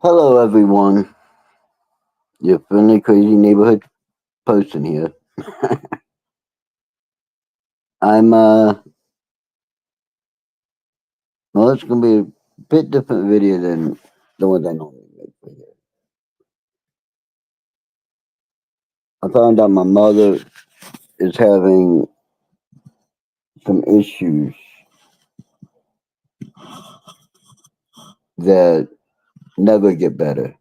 Hello, everyone. Your friendly crazy neighborhood person here. I'm well, it's gonna be a bit different video than the ones I normally make for you. I found out my mother is having some issues that never get better.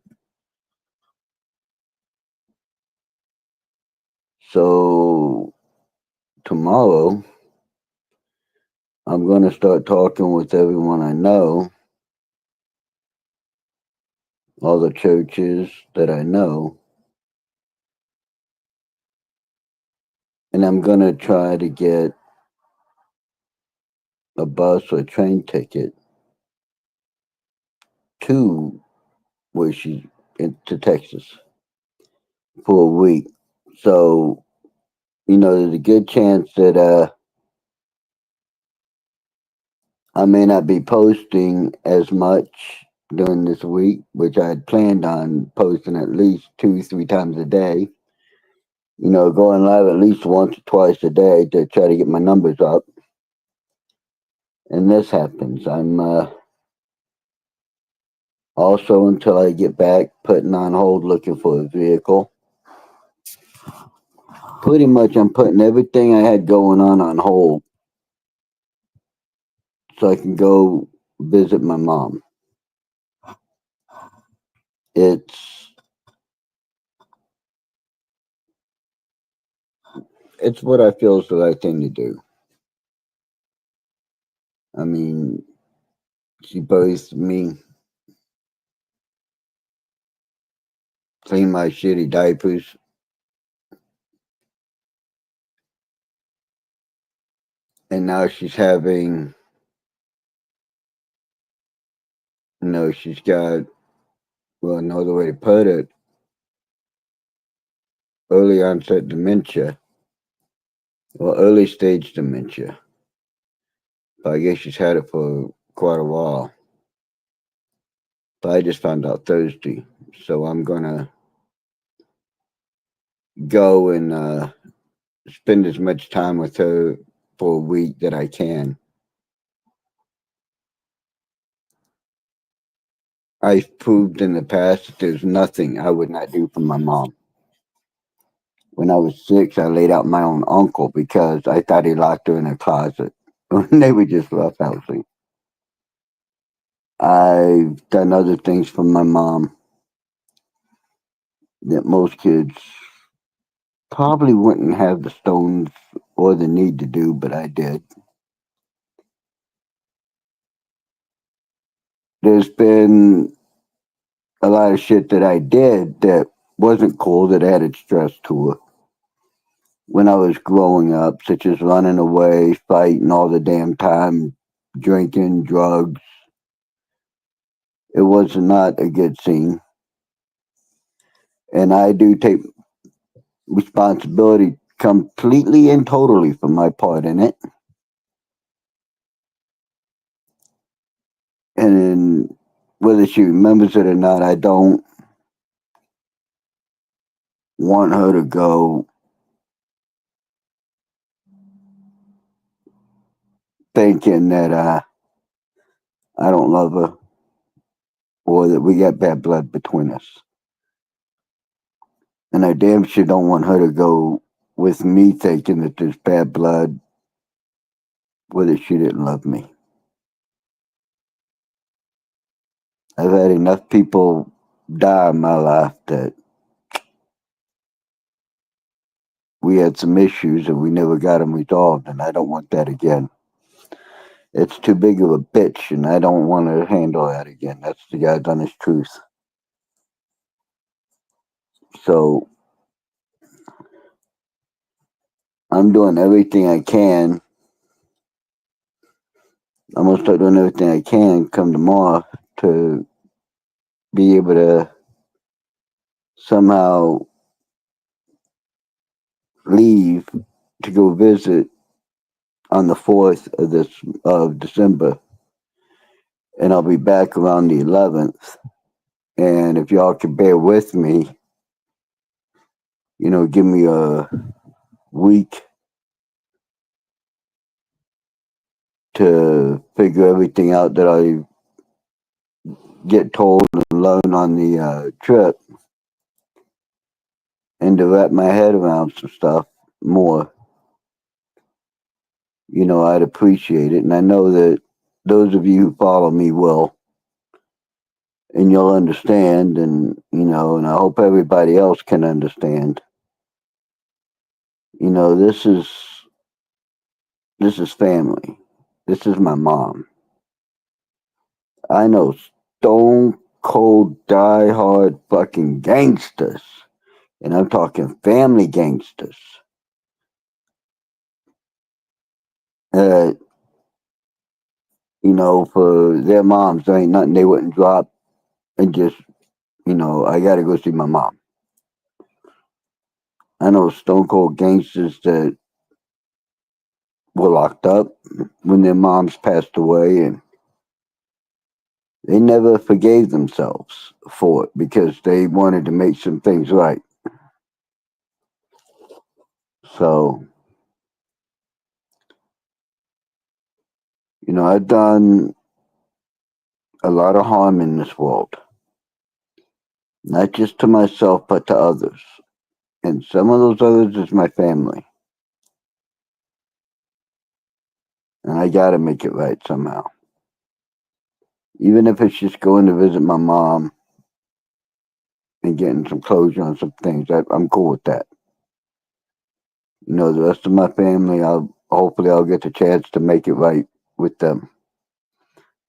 So tomorrow, I'm gonna start talking with everyone I know, all the churches that I know, and I'm gonna try to get a bus or train ticket to where she's to Texas for a week. So, there's a good chance that I may not be posting as much during this week, which I had planned on posting at least 2, 3 times a day. Going live at least once or twice a day to try to get my numbers up. And this happens. I'm also, until I get back, putting on hold looking for a vehicle. Pretty much, I'm putting everything I had going on hold so I can go visit my mom. It's it's what I feel is the right thing to do. I mean, she birthed me, cleaned my shitty diapers, and now she's having, she's got, well, another way to put it, early onset dementia, or early stage dementia. But I guess she's had it for quite a while. But I just found out Thursday, so I'm gonna go and spend as much time with her for a week that I can. I've proved in the past that there's nothing I would not do for my mom. When I was 6, I laid out my own uncle because I thought he locked her in a closet. They were just roughhousing. I've done other things for my mom that most kids probably wouldn't have the stones or the need to do, but I did. There's been a lot of shit that I did that wasn't cool that added stress to her when I was growing up, such as running away, fighting all the damn time, drinking, drugs. It was not a good scene. And I do take responsibility completely and totally for my part in it. And whether she remembers it or not, I don't want her to go thinking that I don't love her or that we got bad blood between us. And I damn sure don't want her to go with me thinking that there's bad blood whether she didn't love me. I've had enough people die in my life that we had some issues and we never got them resolved, and I don't want that again. It's too big of a bitch, and I don't want to handle that again. That's the God's honest truth. So I'm doing everything I can. I'm gonna start doing everything I can come tomorrow to be able to somehow leave to go visit on the 4th of December, and I'll be back around the 11th. And if y'all can bear with me, give me a week to figure everything out that I get told and learn on the trip, and to wrap my head around some stuff more, I'd appreciate it. And I know that those of you who follow me will, and you'll understand, and I hope everybody else can understand. This is family. This is my mom. I know stone cold, die hard fucking gangsters, and I'm talking family gangsters. Uh, for their moms, there ain't nothing they wouldn't drop and just, I gotta go see my mom. I know stone cold gangsters that were locked up when their moms passed away, and they never forgave themselves for it because they wanted to make some things right. So, I've done a lot of harm in this world, not just to myself, but to others. And some of those others is my family. And I gotta make it right somehow. Even if it's just going to visit my mom and getting some closure on some things, I'm cool with that. The rest of my family, hopefully I'll get the chance to make it right with them.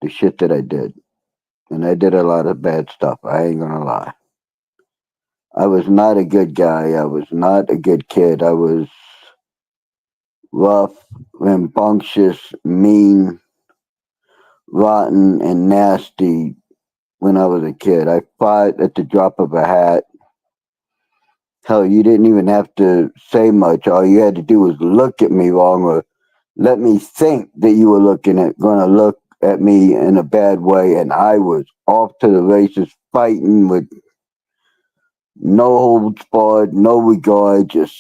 The shit that I did. And I did a lot of bad stuff. I ain't gonna lie. I was not a good guy. I was not a good kid. I was rough, rambunctious, mean, rotten, and nasty when I was a kid. I fought at the drop of a hat. Hell, you didn't even have to say much. All you had to do was look at me wrong or let me think that you were gonna look at me in a bad way, and I was off to the races fighting with no holds barred, no regard, just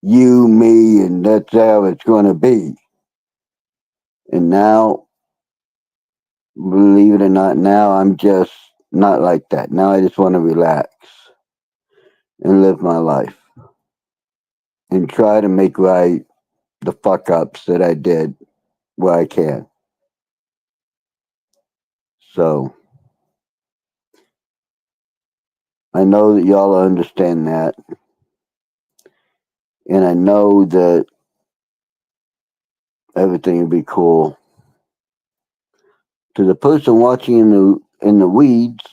you, me, and that's how it's gonna be. And now, believe it or not, now I'm just not like that. Now I just want to relax and live my life and try to make right the fuck ups that I did where I can. So I know that y'all understand that. And I know that everything will be cool. To the person watching in the weeds,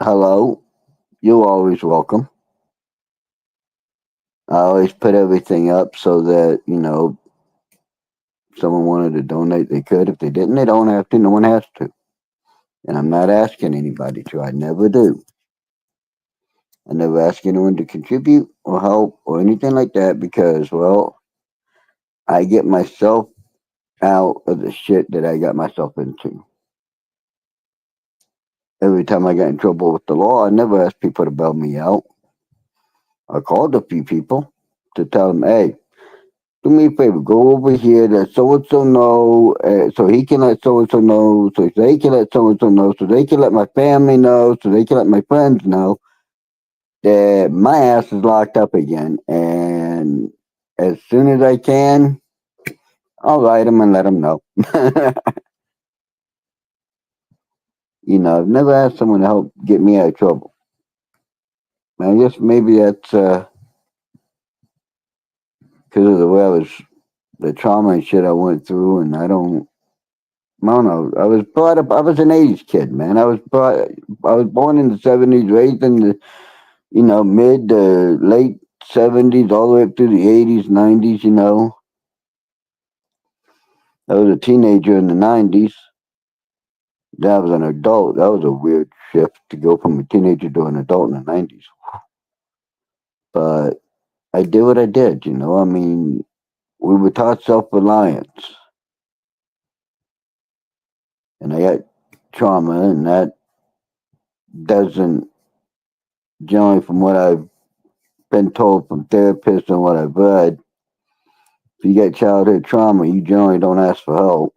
hello. You're always welcome. I always put everything up so that, if someone wanted to donate, they could. If they didn't, they don't have to. No one has to. And I'm not asking anybody to. I never do. I never ask anyone to contribute or help or anything like that because, well, I get myself out of the shit that I got myself into. Every time I got in trouble with the law, I never asked people to bail me out. I called a few people to tell them, hey, do me a favor, go over here, let so and so know, so he can let so and so know, so they can let so and so know, so they can let my family know, so they can let my friends know that my ass is locked up again. And as soon as I can, I'll write them and let them know. I've never asked someone to help get me out of trouble. I guess maybe that's because of the way the trauma and shit I went through, and I don't know. I was brought up. I was an '80s kid, man. I was born in the '70s, raised in the mid to late '70s, all the way up through the '80s, '90s. I was a teenager in the '90s. Then I was an adult. That was a weird shift to go from a teenager to an adult in the '90s. But I did what I did. I mean, we were taught self-reliance, and I got trauma, and that doesn't, generally from what I've been told from therapists and what I've read, if you get childhood trauma, you generally don't ask for help.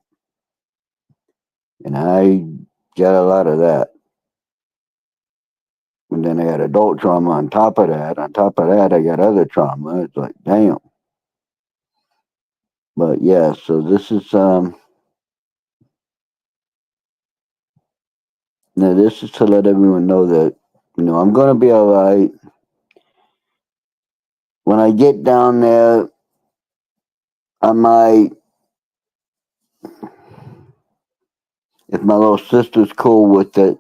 And I got a lot of that. And then I got adult trauma on top of that. On top of that, I got other trauma. It's like, damn. But yeah, so this is now this is to let everyone know that, I'm gonna be alright. When I get down there, I might, if my little sister's cool with it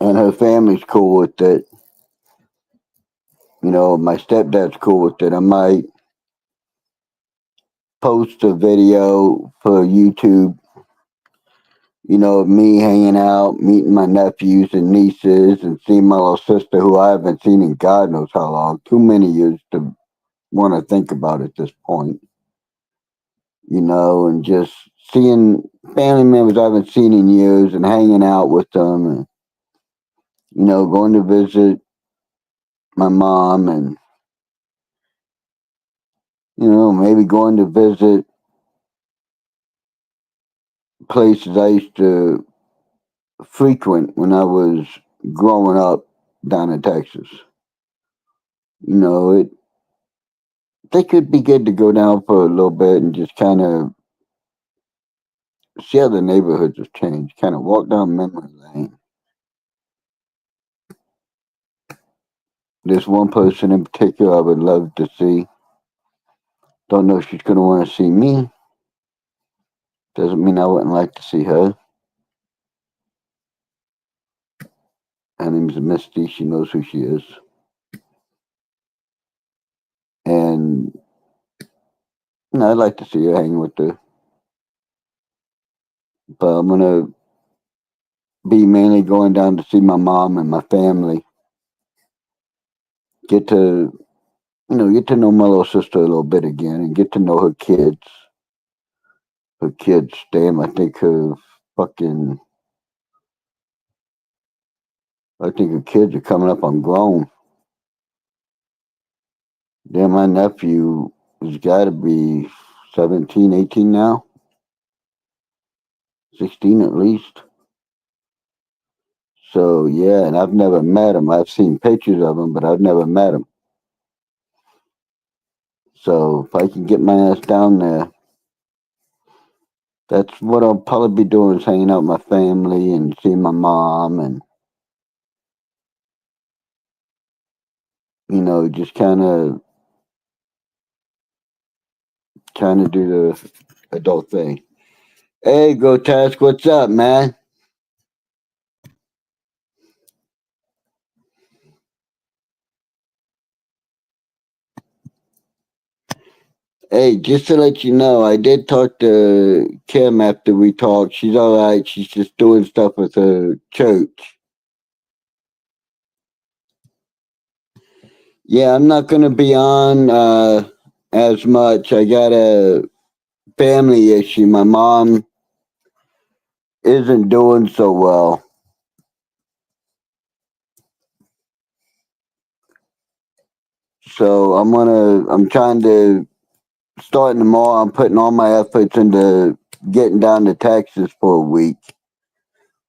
and her family's cool with it, my stepdad's cool with it, I might post a video for YouTube, of me hanging out, meeting my nephews and nieces, and seeing my little sister who I haven't seen in God knows how long, too many years to want to think about at this point, and just seeing family members I haven't seen in years and hanging out with them and, going to visit my mom and, maybe going to visit places I used to frequent when I was growing up down in Texas. It they could be good to go down for a little bit and just kind of see how the neighborhoods have changed. Kind of walk down memory lane. There's one person in particular I would love to see. Don't know if she's going to want to see me. Doesn't mean I wouldn't like to see her. Her name's Misty. She knows who she is. And I'd like to see her hang with her. But I'm going to be mainly going down to see my mom and my family. Get to know my little sister a little bit again and get to know her kids. Her kids, damn, I think her kids are coming up on grown. Damn, my nephew has got to be 17, 18 now. 16 at least. So, yeah, and I've never met him. I've seen pictures of him, but I've never met him. So, if I can get my ass down there, that's what I'll probably be doing, is hanging out with my family and seeing my mom and, just kind of do the adult thing. Hey, Grotesque, what's up, man? Hey, just to let you know, I did talk to Kim after we talked. She's all right. She's just doing stuff with her church. Yeah, I'm not going to be on as much. I got a family issue. My mom isn't doing so well. So I'm trying to, starting tomorrow, I'm putting all my efforts into getting down to Texas for a week.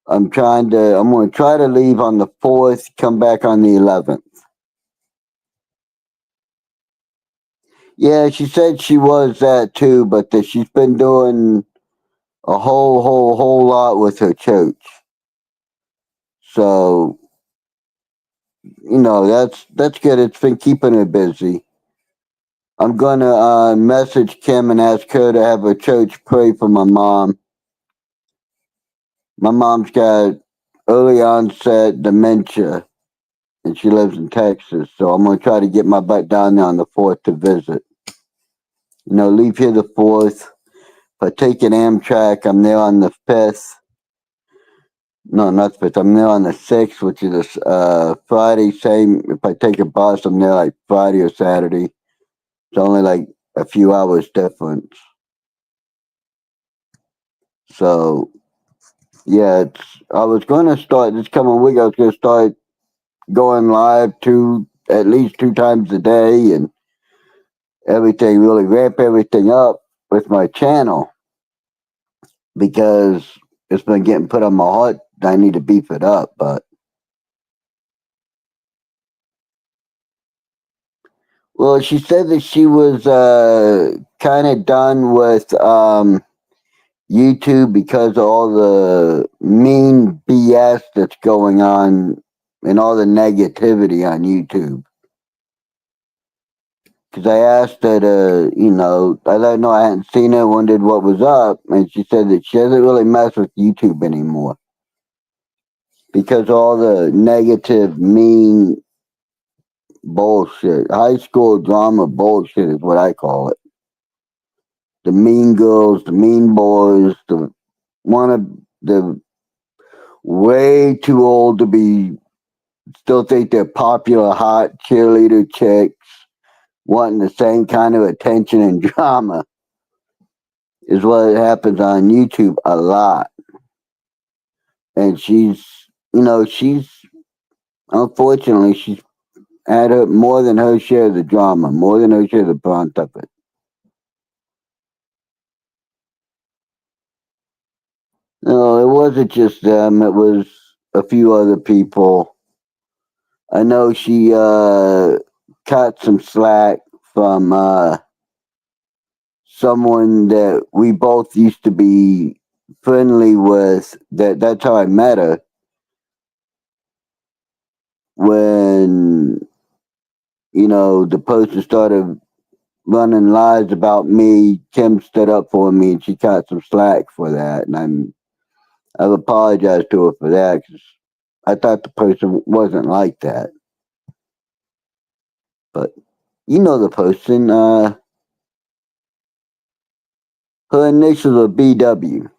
I'm going to try to leave on the 4th, come back on the 11th. Yeah, she said she was that too, but that she's been doing a whole lot with her church. So, that's good. It's been keeping her busy. I'm gonna message Kim and ask her to have her church pray for my mom. My mom's got early onset dementia, and she lives in Texas. So I'm gonna try to get my butt down there on the 4th to visit. Leave here the 4th. If I take an Amtrak, I'm there on the 5th. No, not the 5th. I'm there on the 6th, which is Friday. Same. If I take a bus, I'm there like Friday or Saturday. It's only like a few hours difference. So, Yeah, I was going to start this coming week. I was going to start going live at least 2 times a day and everything. Really ramp everything up with my channel because it's been getting put on my heart. I need to beef it up, but well, she said that she was kind of done with YouTube because of all the mean BS that's going on and all the negativity on YouTube. Because I asked her to, I let her know I hadn't seen her, wondered what was up, and she said that she doesn't really mess with YouTube anymore because all the negative, mean bullshit, high school drama bullshit is what I call it. The mean girls, the mean boys, the way too old to be, still think they're popular, hot cheerleader chicks, wanting the same kind of attention and drama is what happens on YouTube a lot. And she's unfortunately she's had more than her share of the drama, more than her share of the brunt of it. No, it wasn't just them. It was a few other people. I know she cut some slack from someone that we both used to be friendly with. That's how I met her. When the person started running lies about me, Kim stood up for me, and she cut some slack for that. And I've apologized to her for that because I thought the person wasn't like that. But the person. Her initials are BW.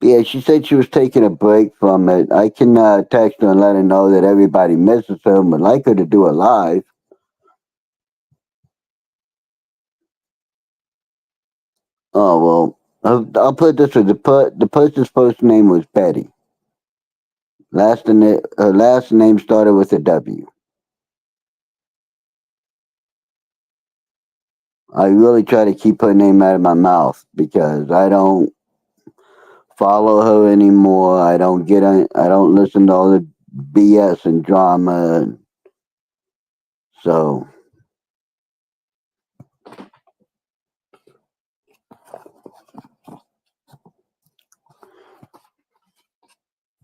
Yeah, she said she was taking a break from it. I can text her and let her know that everybody misses her and would like her to do it live. Oh well, I'll put it this way: the person's first name was Betty. Her last name started with a W. I really try to keep her name out of my mouth because I don't follow her anymore. I don't listen to all the BS and drama. So,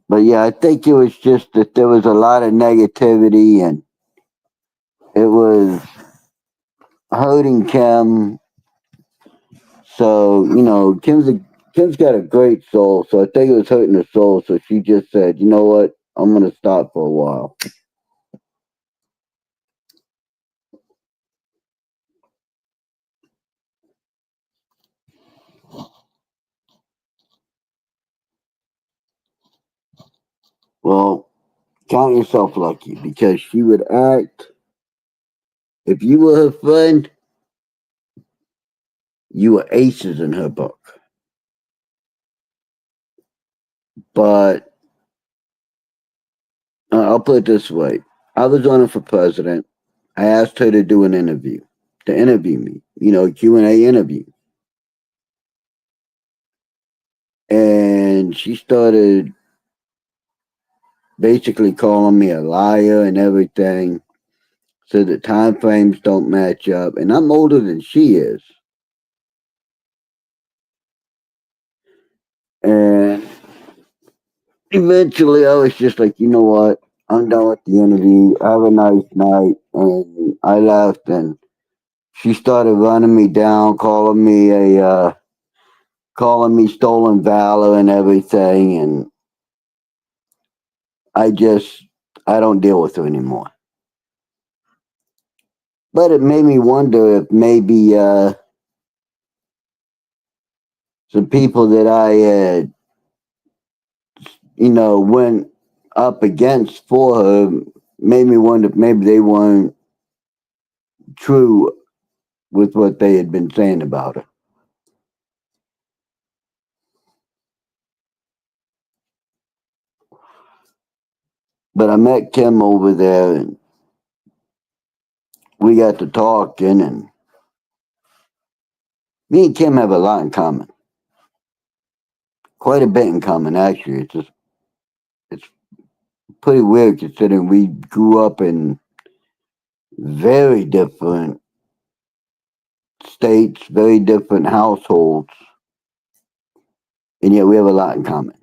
but yeah, I think it was just that there was a lot of negativity and it was hurting Kim. So, Kim's got a great soul. So I think it was hurting her soul. So she just said, you know what? I'm going to stop for a while. Well, count yourself lucky because she would act. If you were her friend, you were aces in her book. But I'll put it this way: I was running for president. I asked her to do an interview, to interview me. Q&A interview, and she started basically calling me a liar and everything. So the time frames don't match up, and I'm older than she is. And eventually, I was just like, you know what? I'm done with the interview. Have a nice night. And I left, and she started running me down, calling me stolen valor and everything. And I don't deal with her anymore. But it made me wonder if maybe some people that I had, went up against for her made me wonder if maybe they weren't true with what they had been saying about her. But I met Kim over there, and we got to talking, and me and Kim have a lot in common. Quite a bit in common, actually. It's pretty weird considering we grew up in very different states, very different households, and yet we have a lot in common.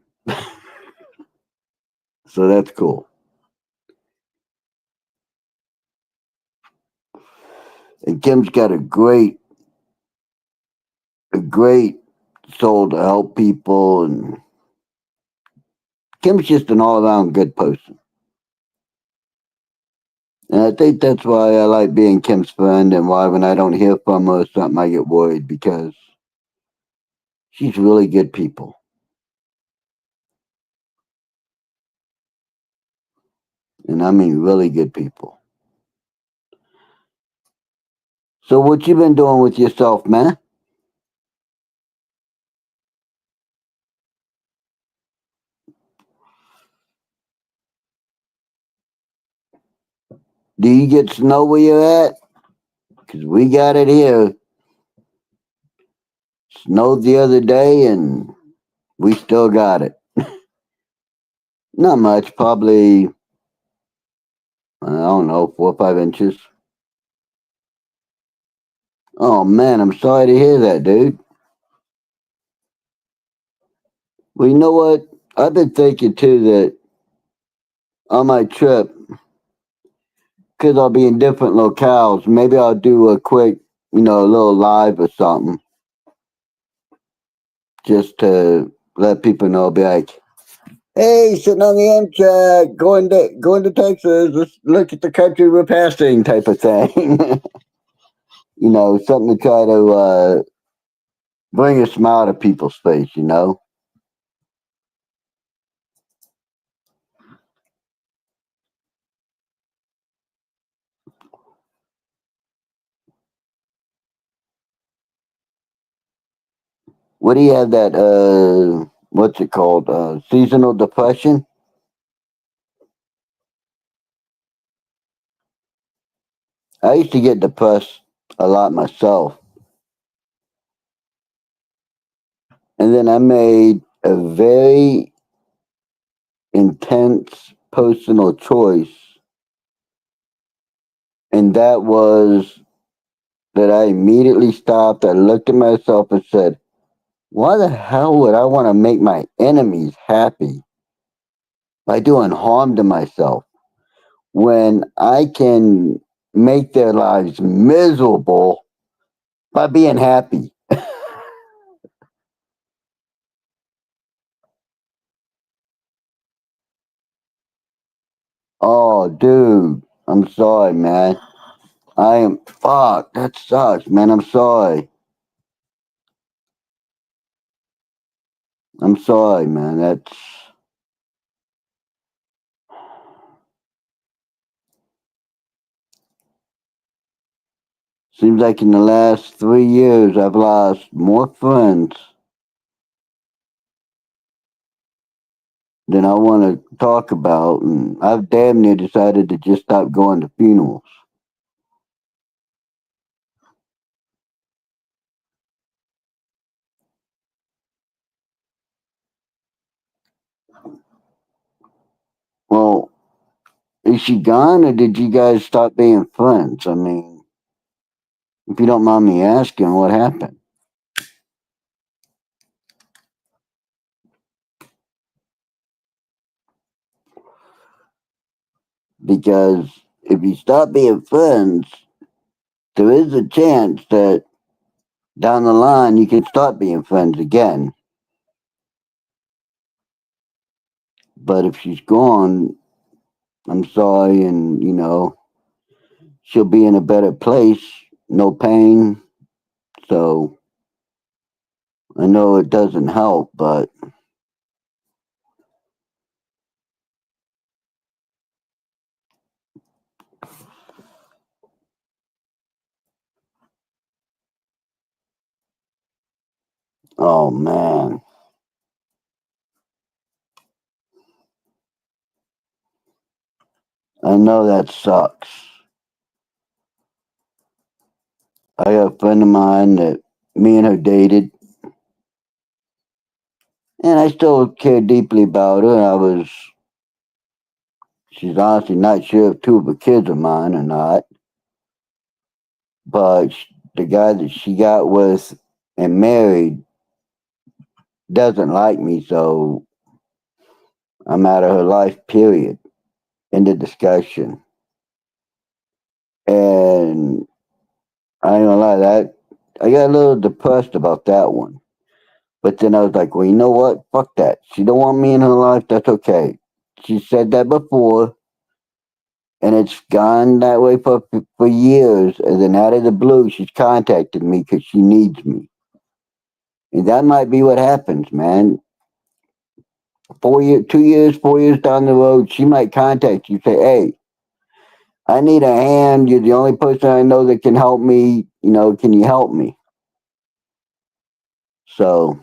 So that's cool. And Kim's got a great soul to help people, and Kim's just an all around good person. And I think that's why I like being Kim's friend, and why when I don't hear from her or something, I get worried, because she's really good people. And I mean really good people. So what you been doing with yourself, man? Do you get snow where you're at? Because we got it here. Snowed the other day and we still got it. Not much, probably, I don't know, 4 or 5 inches. Oh man, I'm sorry to hear that, dude. Well, you know what? I've been thinking too that on my trip, because I'll be in different locales, maybe I'll do a quick, a little live or something, just to let people know, be like, hey, sitting on the Amtrak, going to Texas, let's look at the country we're passing type of thing. Something to try to bring a smile to people's face. What do you have that, what's it called? Seasonal depression? I used to get depressed a lot myself. And then I made a very intense personal choice. And that was that I immediately stopped. I looked at myself and said, why the hell would I want to make my enemies happy by doing harm to myself when I can make their lives miserable by being happy? Oh, dude, I'm sorry, man. Fuck, that sucks, man. I'm sorry. I'm sorry, man. Seems like in the last 3 years, I've lost more friends than I want to talk about. And I've damn near decided to just stop going to funerals. Well, is she gone, or did you guys stop being friends? I mean, if you don't mind me asking, what happened? Because if you stop being friends, there is a chance that down the line you can start being friends again. But if she's gone, I'm sorry, and she'll be in a better place, no pain. So I know it doesn't help, but Oh man. I know that sucks. I got a friend of mine that me and her dated, and I still care deeply about her. She's honestly not sure if two of her kids are mine or not, but the guy that she got with and married doesn't like me, so I'm out of her life, period. End of discussion. And I ain't gonna lie, that I got a little depressed about that one. But then I was like, well, you know what? Fuck that. She don't want me in her life. That's okay. She said that before, and it's gone that way for years. And then out of the blue, she's contacted me because she needs me. And that might be what happens, man. 4 years, 2 years, 4 years down the road, she might contact you, say, hey, I need a hand. You're the only person I know that can help me. Can you help me? So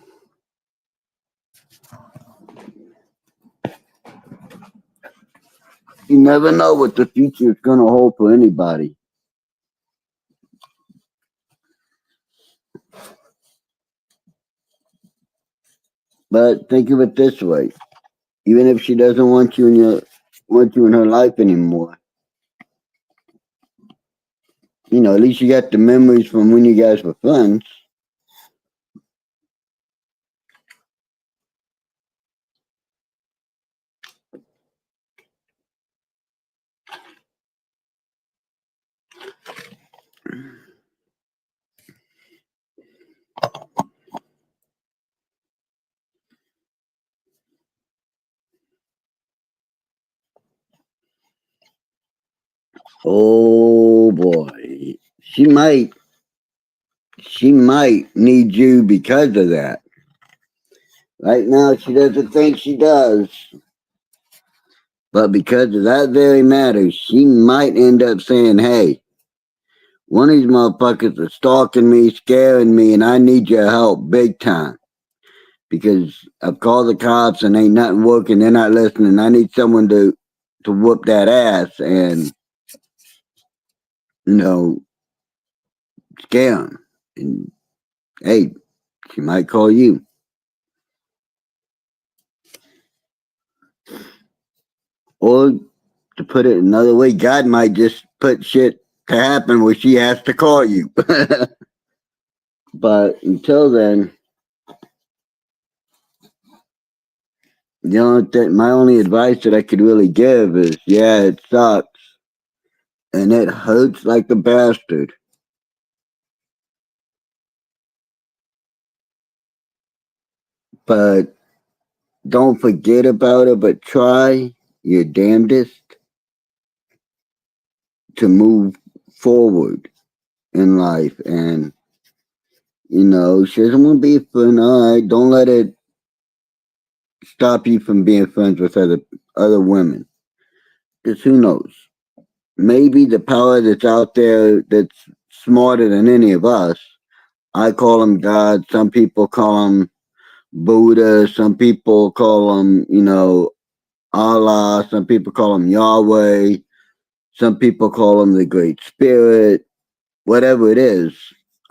you never know what the future is going to hold for anybody. But think of it this way: even if she doesn't want you in her life anymore, at least you got the memories from when you guys were friends. Oh boy, she might need you because of that. Right now, she doesn't think she does, but because of that very matter, she might end up saying, "Hey, one of these motherfuckers is stalking me, scaring me, and I need your help big time." Because I've called the cops and ain't nothing working. They're not listening. I need someone to whoop that ass and you know scare them. And hey, she might call you. Or to put it another way, God might just put shit to happen where she has to call you. But until then, my only advice that I could really give is, yeah, it sucks and it hurts like a bastard. But don't forget about it, but try your damnedest to move forward in life. And, she doesn't want to be a friend. All right, don't let it stop you from being friends with other women. Because who knows? Maybe the power that's out there that's smarter than any of us. I call him God. Some people call him Buddha. Some people call him, Allah. Some people call him Yahweh. Some people call him the Great Spirit. Whatever it is,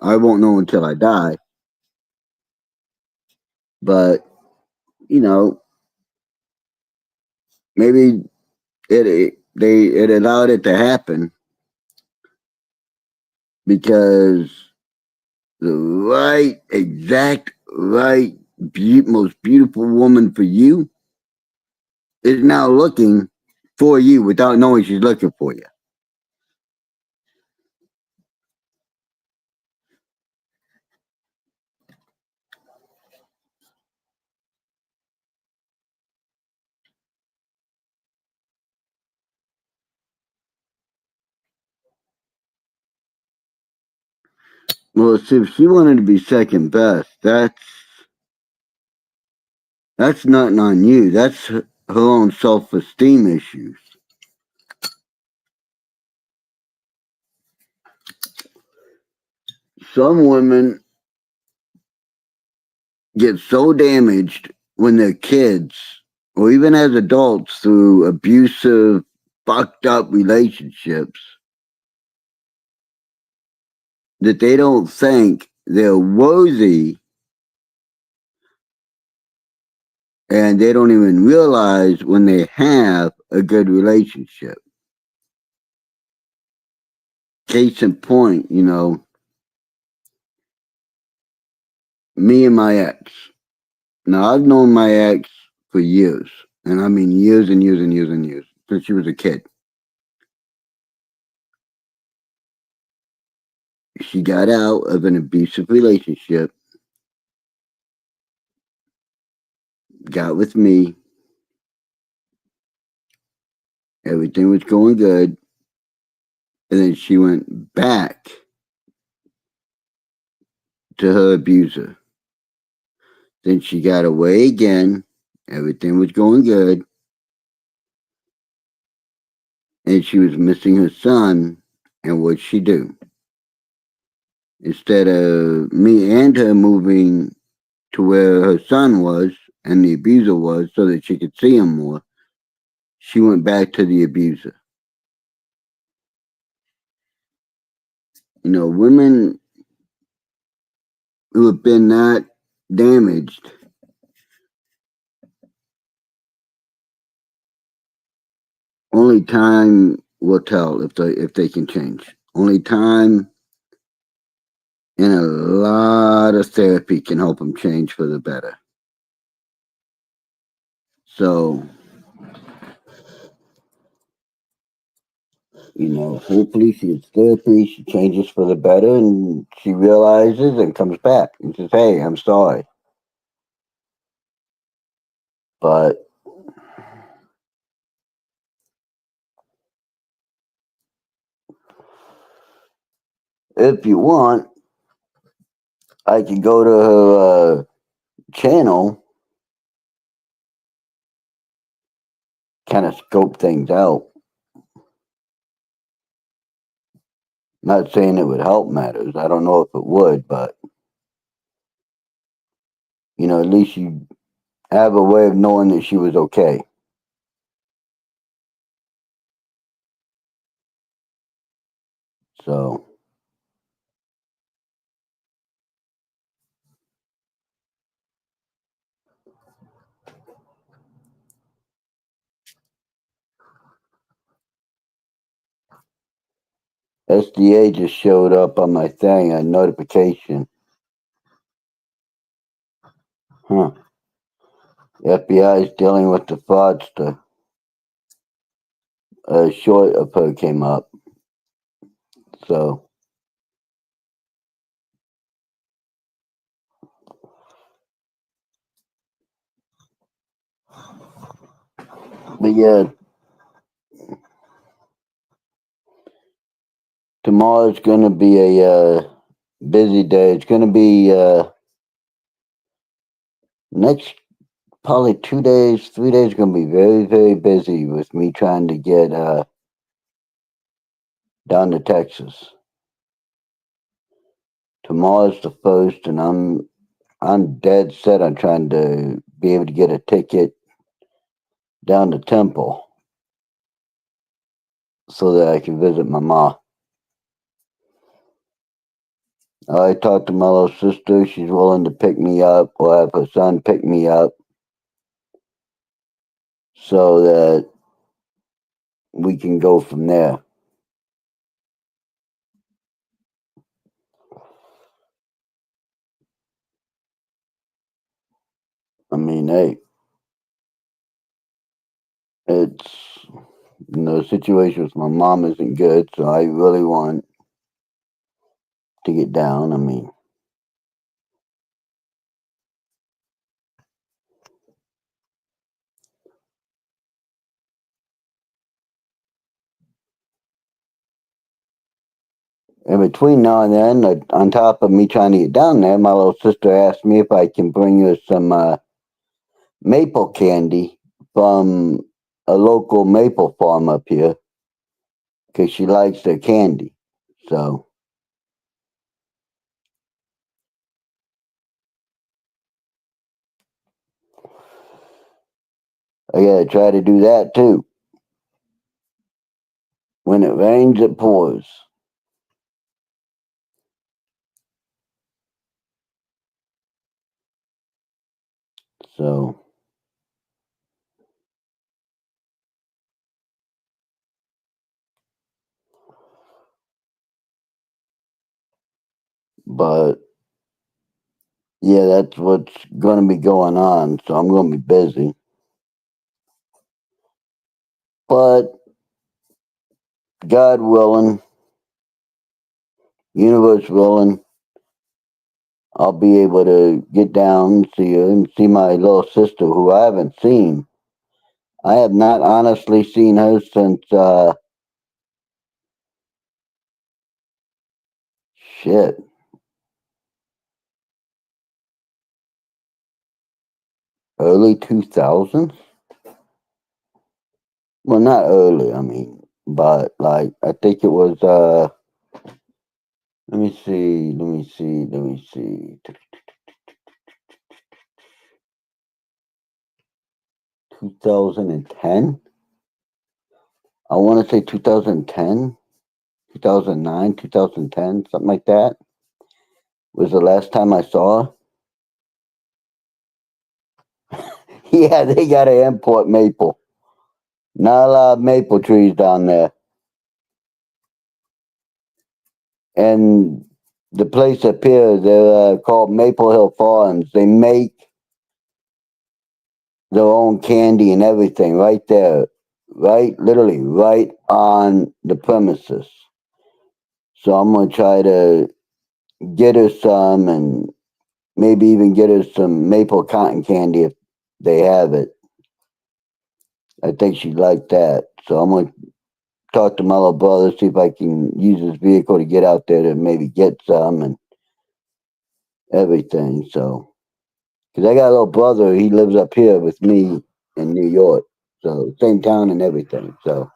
I won't know until I die. But, you know, maybe it allowed it to happen because the right, most beautiful woman for you is now looking for you without knowing she's looking for you. Well, see, if she wanted to be second best, that's nothing on you. That's her own self-esteem issues. Some women get so damaged when they're kids or even as adults through abusive, fucked up relationships that they don't think they're worthy and they don't even realize when they have a good relationship. Case in point, me and my ex. Now, I've known my ex for years, and I mean years and years and years and years, since she was a kid. She got out of an abusive relationship, got with me, everything was going good, and then she went back to her abuser. Then she got away again, everything was going good, and she was missing her son, and what'd she do? Instead of me and her moving to where her son was and the abuser was so that she could see him more, she went back to the abuser. Women who have been that damaged, only time will tell if they can change. Only time and a lot of therapy can help them change for the better. So, hopefully she gets therapy, she changes for the better, and she realizes and comes back and says, "Hey, I'm sorry." But if you want, I can go to her channel, kind of scope things out. Not saying it would help matters. I don't know if it would, but at least you have a way of knowing that she was okay. So, SDA just showed up on my thing, a notification. Huh. The FBI is dealing with the fraudster. A short of her came up. So, but yeah, tomorrow's going to be a busy day. It's going to be next probably 2 days, 3 days going to be very, very busy with me trying to get down to Texas. Tomorrow's the first, and I'm dead set on trying to be able to get a ticket down to Temple so that I can visit my ma. I talked to my little sister. She's willing to pick me up or have her son pick me up so that we can go from there. I mean, hey, it's, the situation with my mom isn't good, so I really want to get down. I mean, in between now and then, on top of me trying to get down there, my little sister asked me if I can bring her some maple candy from a local maple farm up here because she likes their candy. So, I gotta try to do that too. When it rains, it pours. So, but yeah, that's what's going to be going on. So I'm going to be busy. But God willing, universe willing, I'll be able to get down and see her and see my little sister who I haven't seen. I have not honestly seen her since shit, early 2000s. Well, not early, I mean, but like I think it was let me see 2010. I want to say 2010, 2009, 2010, something like that was the last time I saw her. Yeah, they got to import maple. Not a lot of maple trees down there. And the place up here, they're called Maple Hill Farms. They make their own candy and everything right there, right, literally right on the premises. So I'm gonna try to get her some, and maybe even get her some maple cotton candy if they have it. I think she'd like that. So I'm gonna talk to my little brother, see if I can use his vehicle to get out there to maybe get some and everything. So, because I got a little brother, he lives up here with me in New York. So, same town and everything. So,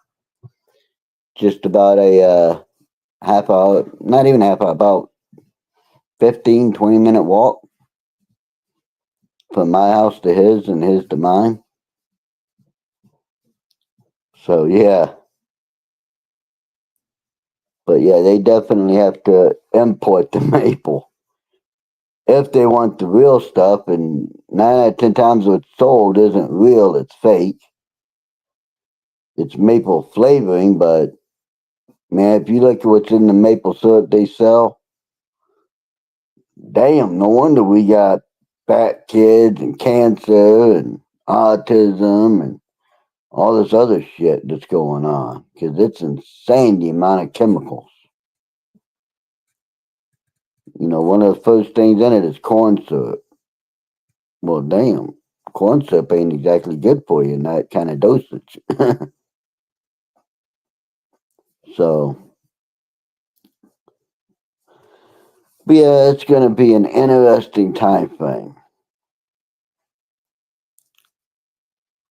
just about a half hour, not even half hour, about 15, 20-minute walk from my house to his and his to mine. So, yeah. But yeah, they definitely have to import the maple if they want the real stuff. And 9 out of 10 times what's sold isn't real, it's fake. It's maple flavoring, but man, if you look at what's in the maple syrup they sell, damn, no wonder we got fat kids and cancer and autism and all this other shit that's going on. Because it's insane the amount of chemicals. You know, one of the first things in it is corn syrup. Well, damn, corn syrup ain't exactly good for you in that kind of dosage. So, but yeah, it's going to be an interesting time frame.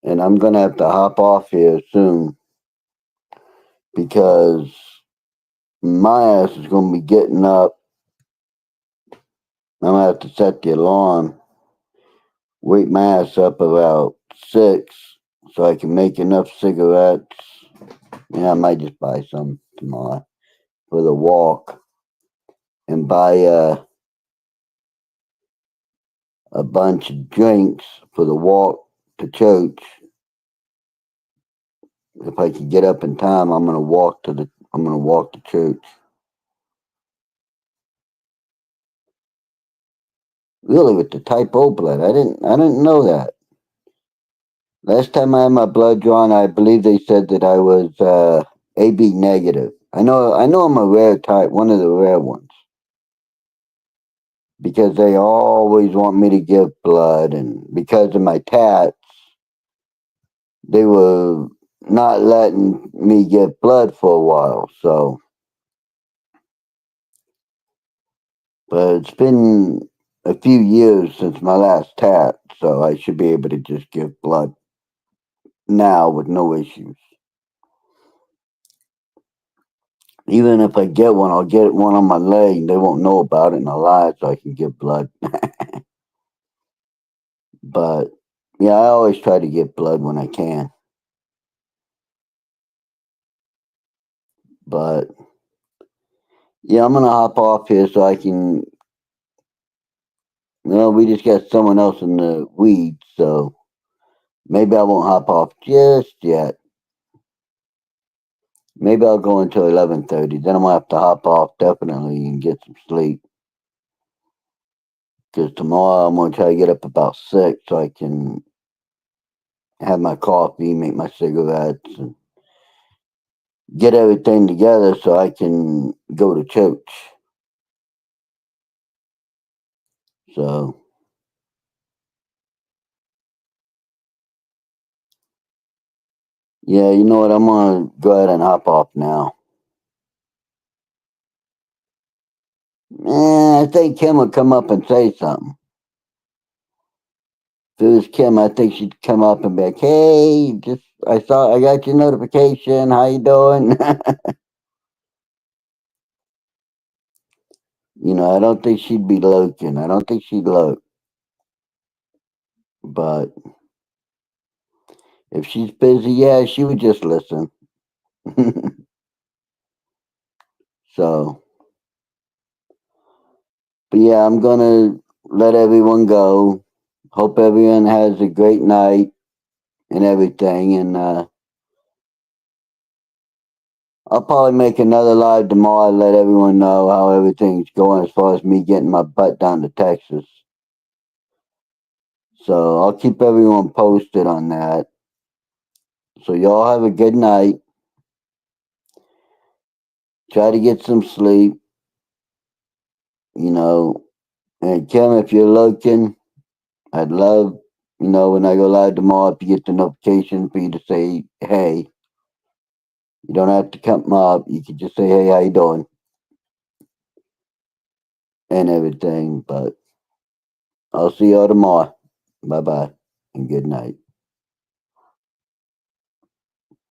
And I'm going to have to hop off here soon because my ass is going to be getting up. I'm going to have to set the alarm, wake my ass up about 6 so I can make enough cigarettes. Yeah, I might just buy some tomorrow for the walk and buy a bunch of drinks for the walk to church. If I can get up in time, I'm gonna walk to church. Really, with the type O blood, I didn't know that. Last time I had my blood drawn, I believe they said that I was AB negative. I know I'm a rare type, one of the rare ones, because they always want me to give blood, and because of my tats, they were not letting me get blood for a while. So, but it's been a few years since my last tat, so I should be able to just give blood now with no issues. Even if I get one, I'll get one on my leg. They won't know about it and I'll lie so I can give blood. But Yeah, I always try to get blood when I can. But yeah, I'm gonna hop off here so I can. Well, we just got someone else in the weeds, so maybe I won't hop off just yet. Maybe I'll go until 11:30. Then I'm gonna have to hop off definitely and get some sleep. Because tomorrow I'm gonna try to get up about 6 so I can have my coffee, make my cigarettes, and get everything together so I can go to church. So yeah, you know what? I'm gonna go ahead and hop off now. I think Kim would come up and say something. If it was Kim, I think she'd come up and be like, "Hey, just I got your notification. How you doing?" I don't think she'd be looking. I don't think she'd look. But if she's busy, yeah, she would just listen. So, but yeah, I'm gonna let everyone go. Hope everyone has a great night and everything. And I'll probably make another live tomorrow and let everyone know how everything's going as far as me getting my butt down to Texas. So I'll keep everyone posted on that. So y'all have a good night. Try to get some sleep, you know. And Kim, if you're looking, I'd love, when I go live tomorrow, if you get the notification for you to say, hey, you don't have to come up. You can just say, hey, how you doing? And everything. But I'll see y'all tomorrow. Bye bye and good night.